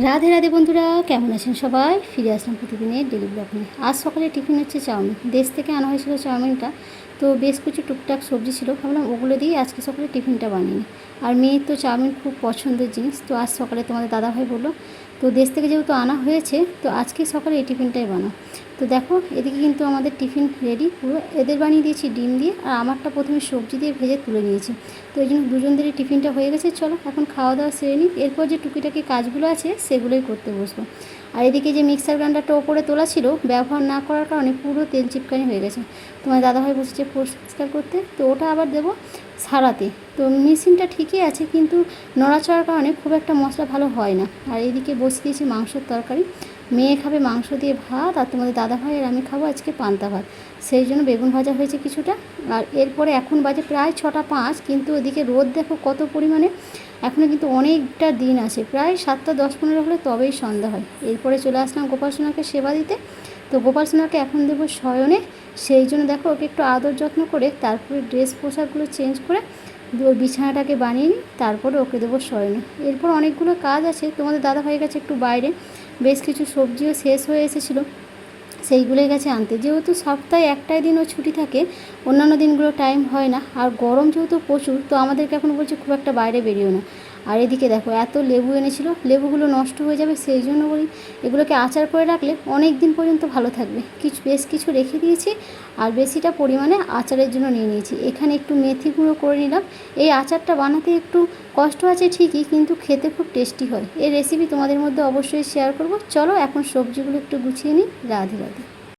রাধে রাধে বন্ধুরা, কেমন আছেন সবাই? ফিরে আসলাম প্রতিদিনের ডেলি ব্লগ নিয়ে। আজ সকালে টিফিন হচ্ছে চাউমিন। দেশ থেকে আনা হয়েছিল চাউমিনটা, তো বেশ কিছু টুকটাক সবজি ছিল, ভাবলাম ওগুলো দিয়ে আজকে সকালে টিফিনটা বানিয়ে নিই। আর মেয়ের তো চাউমিন খুব পছন্দের জিনিস, তো আজ সকালে তোমাদের দাদাভাই বললো তো দেশ থেকে যেহেতু আনা হয়েছে তো আজকে সকালে এই টিফিনটাই বানাও। তো দেখো এদিকে কিন্তু আমাদের টিফিন রেডি পুরো। এদের বানিয়ে দিয়েছি ডিম দিয়ে, আর আমারটা প্রথমে সবজি দিয়ে ভেজে তুলে নিয়েছি। তো এই জন্য দুজনদেরই টিফিনটা হয়ে গেছে। চলো এখন খাওয়া দাওয়া সেরে নিই, এরপর যে টুকিটাকি কাজগুলো আছে সেগুলোই করতে বসবো। আর এদিকে যে মিক্সার গ্রাইন্ডারটা ওপরে তোলা ছিল, ব্যবহার না করার কারণে পুরো তেল চিপকানি হয়ে গেছে। তোমার দাদাভাই বসেছে পরিষ্কার করতে, তো ওটা আবার দেবো সারাতে। তো মেশিনটা ঠিকই আছে, কিন্তু নড়াচড়ার কারণে খুব একটা মশলা ভালো হয় না। আর এদিকে বসিয়ে দিয়েছি মাংসের তরকারি। মেয়ে খাবে মাংস দিয়ে ভাত, আর তোমাদের দাদাভাই আর আমি খাবো আজকে পান্তা ভাত। সেই জন্য বেগুন ভাজা হয়েছে কিছুটা। আর এরপরে এখন বাজে প্রায় 6টা 5, কিন্তু ওদিকে রোদ দেখো কত পরিমাণে। এখনও কিন্তু অনেকটা দিন আছে, প্রায় 7টা 10-15 হলে তবেই সন্ধ্যা হয়। এরপরে চলে আসলাম গোপাল সোনাকে সেবা দিতে। তো গোপাল সোনাকে এখন দেবো শয়নে, সেই জন্য দেখো ওকে একটু আদর যত্ন করে তারপরে ড্রেস পোশাকগুলো চেঞ্জ করে ওর বিছানাটাকে বানিয়ে নিই, তারপরে ওকে দেবো শয়নে। এরপর অনেকগুলো কাজ আছে, তোমাদের দাদাভাইয়ের কাছে একটু বাইরে বেশ কিছু সবজিও শেষ হয়ে এসেছিলো, সেইগুলোই গেছে আনতে। যেহেতু সপ্তাহে একটাই দিন ও ছুটি থাকে, অন্যান্য দিনগুলো টাইম হয় না। আর গরম যেহেতু প্রচুর, তো আমাদেরকে এখন বলছে খুব একটা বাইরে বেরিও না। আর এদিকে দেখো এত লেবু এনেছিল, লেবুগুলো নষ্ট হয়ে যাবে, সেই জন্য বলি এগুলোকে আচার করে রাখলে অনেক দিন পর্যন্ত ভালো থাকবে। বেশ কিছু রেখে দিয়েছি, আর বেশিটা পরিমাণে আচারের জন্য নিয়ে নিয়েছি। এখানে একটু মেথি গুঁড়ো করে নিলাম। এই আচারটা বানাতে একটু কষ্ট আছে ঠিকই, কিন্তু খেতে খুব টেস্টি হয়। এই রেসিপি তোমাদের মধ্যে অবশ্যই শেয়ার করব। চলো এখন সবজিগুলো একটু গুছিয়ে নিই। রাধে রাধে।